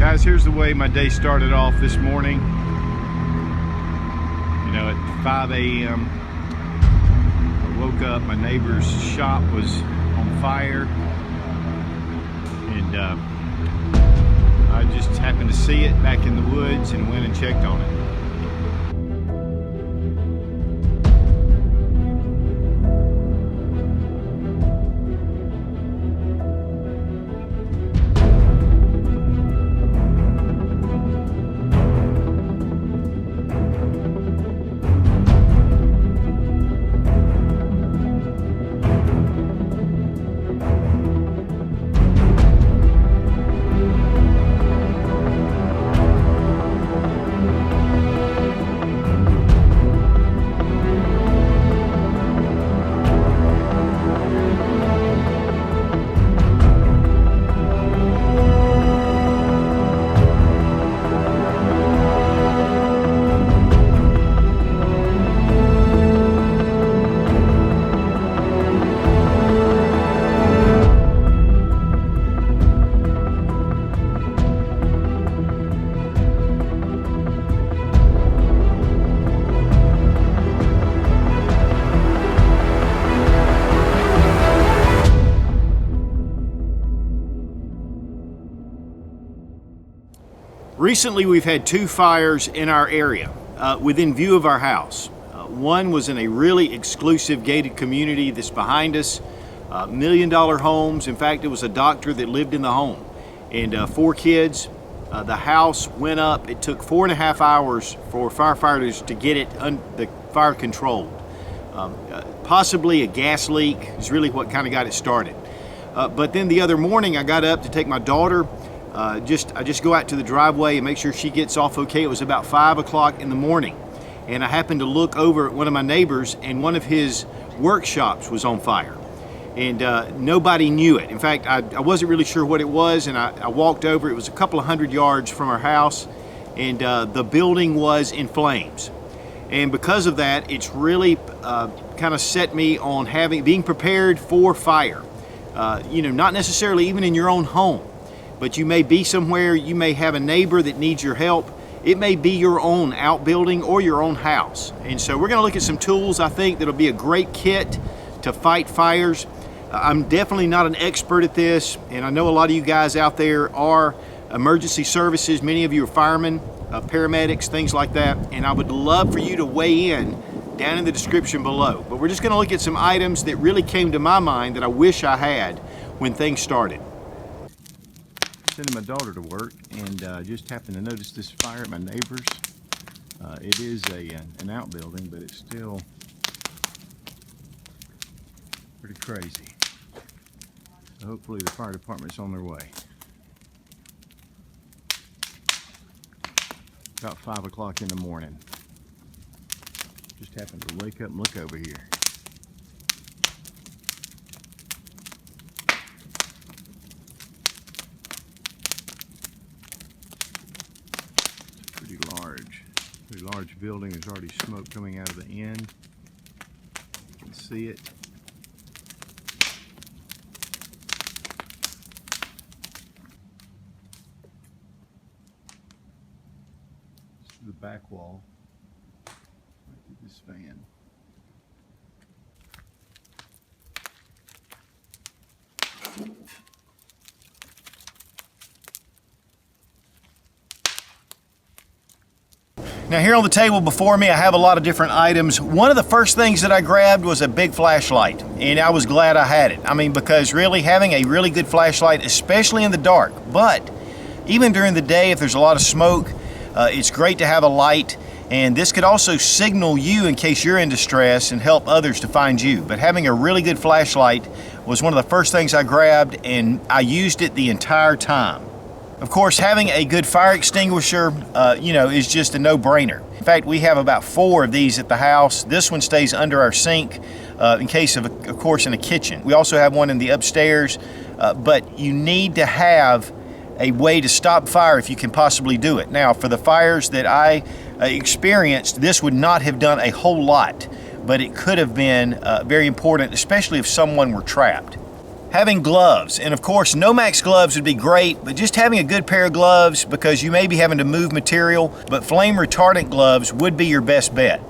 Guys, here's the way my day started off this morning. You know, at 5 a.m. I woke up, my neighbor's shop was on fire, and I just happened to see it back in the woods and went and checked on it. Recently, we've had two fires in our area within view of our house. One was in a really exclusive gated community that's behind us, $1 million homes. In fact, it was a doctor that lived in the home and 4 kids. The house went up. It took 4.5 hours for firefighters to get the fire controlled. Possibly a gas leak is really what kind of got it started. But then the other morning, I got up to take my daughter. I just go out to the driveway and make sure she gets off okay. It was about 5 o'clock in the morning, and I happened to look over at one of my neighbors, and one of his workshops was on fire, and nobody knew it. In fact, I wasn't really sure what it was, and I walked over. It was a couple of 100 yards from our house, and the building was in flames. And because of that, it's really kind of set me on being prepared for fire. You know, not necessarily even in your own home, but you may be somewhere, you may have a neighbor that needs your help. It may be your own outbuilding or your own house. And so we're gonna look at some tools I think that'll be a great kit to fight fires. I'm definitely not an expert at this, and I know a lot of you guys out there are emergency services. Many of you are firemen, paramedics, things like that, and I would love for you to weigh in down in the description below. But we're just gonna look at some items that really came to my mind that I wish I had when things started. Sending my daughter to work, and just happened to notice this fire at my neighbor's. It is an outbuilding, but it's still pretty crazy. So hopefully the fire department's on their way. About 5 o'clock in the morning. Just happened to wake up and look over here. Pretty large building. There's already smoke coming out of the end. You can see it. This is the back wall. Right through this fan. Now here on the table before me, I have a lot of different items. One of the first things that I grabbed was a big flashlight, and I was glad I had it. I mean, because really having a really good flashlight, especially in the dark, but even during the day, if there's a lot of smoke, it's great to have a light, and this could also signal you in case you're in distress and help others to find you. But having a really good flashlight was one of the first things I grabbed, and I used it the entire time. Of course, having a good fire extinguisher, you know, is just a no-brainer. In fact, we have about 4 of these at the house. This one stays under our sink in case of course, in a kitchen. We also have one in the upstairs, but you need to have a way to stop fire if you can possibly do it. Now, for the fires that I experienced, this would not have done a whole lot, but it could have been very important, especially if someone were trapped. Having gloves, and of course Nomax gloves would be great, but just having a good pair of gloves, because you may be having to move material, but flame retardant gloves would be your best bet.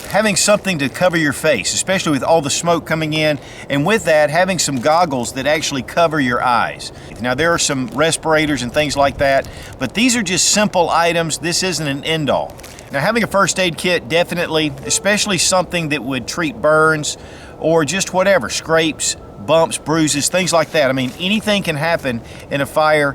Having something to cover your face, especially with all the smoke coming in, and with that, having some goggles that actually cover your eyes. Now there are some respirators and things like that, but these are just simple items. This isn't an end-all. Now having a first aid kit, definitely, especially something that would treat burns or just whatever, scrapes, bumps, bruises, things like that. I mean, anything can happen in a fire,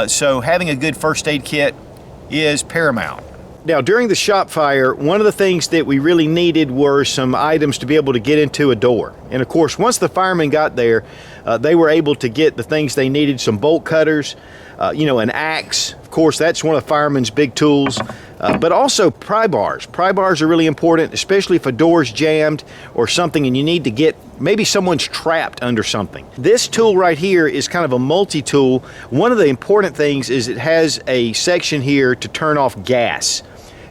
so having a good first aid kit is paramount. Now, during the shop fire, one of the things that we really needed were some items to be able to get into a door. And of course, once the firemen got there, they were able to get the things they needed, some bolt cutters, an axe. Of course, that's one of the firemen's big tools, but also pry bars. Pry bars are really important, especially if a door's jammed or something and you need to get, maybe someone's trapped under something. This tool right here is kind of a multi-tool. One of the important things is it has a section here to turn off gas.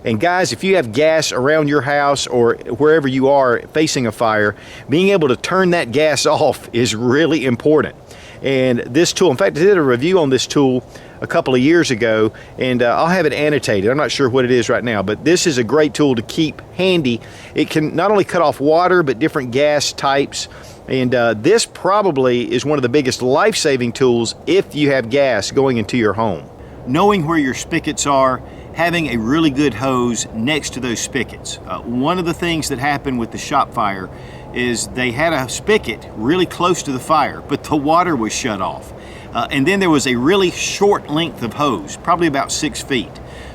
And guys, if you have gas around your house or wherever you are facing a fire, being able to turn that gas off is really important. And this tool, in fact, I did a review on this tool a couple of years ago, and I'll have it annotated. I'm not sure what it is right now, but this is a great tool to keep handy. It can not only cut off water, but different gas types. And this probably is one of the biggest life-saving tools if you have gas going into your home. Knowing where your spigots are, having a really good hose next to those spigots. One of the things that happened with the shop fire is they had a spigot really close to the fire, but the water was shut off. And then there was a really short length of hose, probably about 6 feet.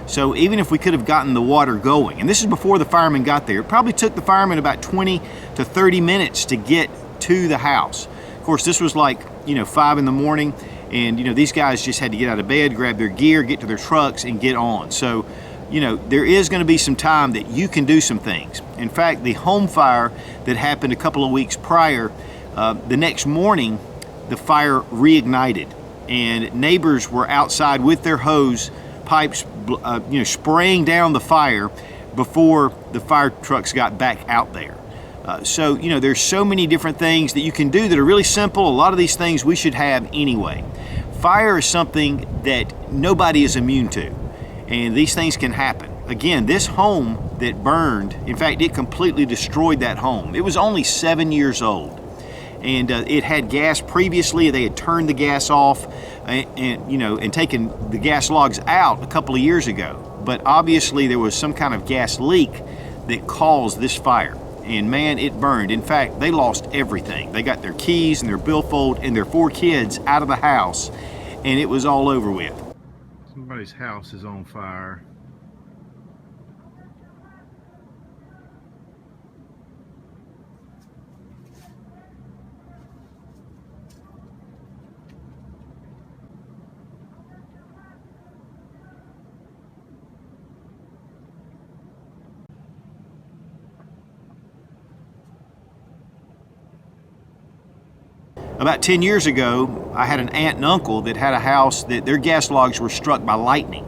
So even if we could have gotten the water going, and this is before the firemen got there, it probably took the firemen about 20 to 30 minutes to get to the house. Of course, this was like, 5 in the morning, and these guys just had to get out of bed, grab their gear, get to their trucks, and get on. So, there is going to be some time that you can do some things. In fact, the home fire that happened a couple of weeks prior, the next morning, the fire reignited, and neighbors were outside with their hose pipes, spraying down the fire before the fire trucks got back out there. So, there's so many different things that you can do that are really simple. A lot of these things we should have anyway. Fire is something that nobody is immune to, and these things can happen. Again, this home that burned, in fact, it completely destroyed that home. It was only 7 years old, and it had gas previously. They had turned the gas off and taken the gas logs out a couple of years ago. But obviously there was some kind of gas leak that caused this fire. And man, it burned. In fact, they lost everything. They got their keys and their billfold and their 4 kids out of the house, and it was all over with. Somebody's house is on fire. About 10 years ago, I had an aunt and uncle that had a house that their gas logs were struck by lightning,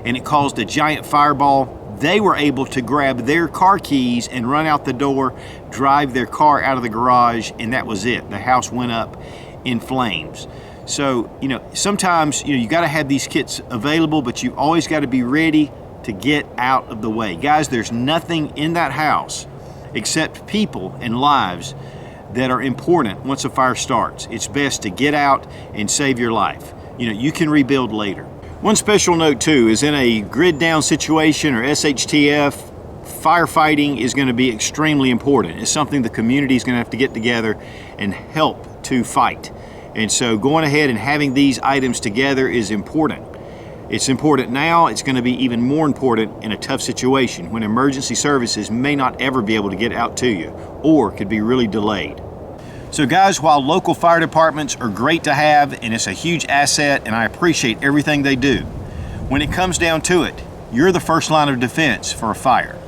and it caused a giant fireball. They were able to grab their car keys and run out the door, drive their car out of the garage, and that was it. The house went up in flames. So, sometimes, you got to have these kits available, but you always got to be ready to get out of the way. Guys, there's nothing in that house except people and lives that are important once a fire starts. It's best to get out and save your life. You can rebuild later. One special note too is in a grid down situation or SHTF, firefighting is going to be extremely important. It's something the community is going to have to get together and help to fight. And so going ahead and having these items together is important. It's important now. It's going to be even more important in a tough situation when emergency services may not ever be able to get out to you or could be really delayed. So guys, while local fire departments are great to have and it's a huge asset and I appreciate everything they do, when it comes down to it, you're the first line of defense for a fire,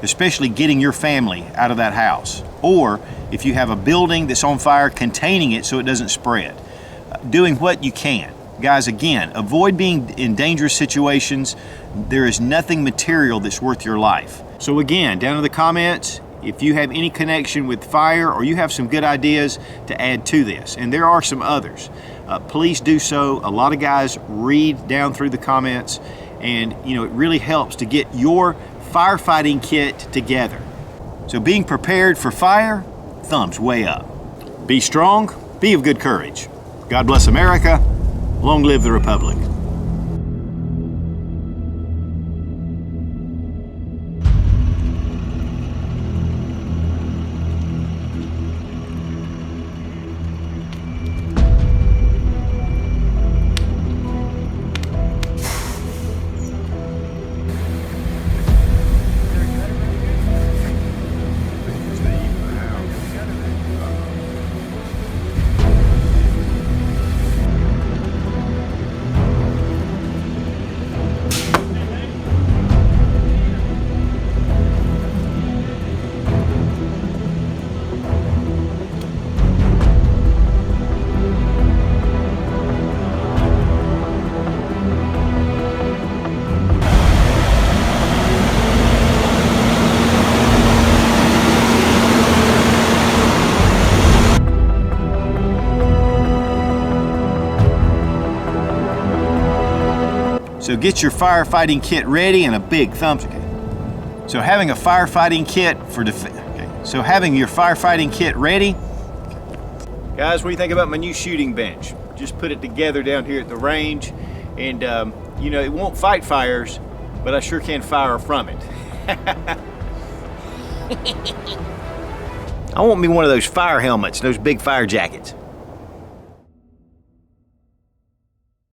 especially getting your family out of that house. Or if you have a building that's on fire, containing it so it doesn't spread. Doing what you can. Guys, again, avoid being in dangerous situations. There is nothing material that's worth your life. So again, down in the comments, if you have any connection with fire or you have some good ideas to add to this, and there are some others, please do so. A lot of guys read down through the comments, and it really helps to get your firefighting kit together. So being prepared for fire, thumbs way up. Be strong, be of good courage. God bless America. Long live the Republic. So get your firefighting kit ready, and a big thumbs. Okay. So having a firefighting kit for So having your firefighting kit ready. Guys, what do you think about my new shooting bench? Just put it together down here at the range, and it won't fight fires, but I sure can fire from it. I want me one of those fire helmets, those big fire jackets.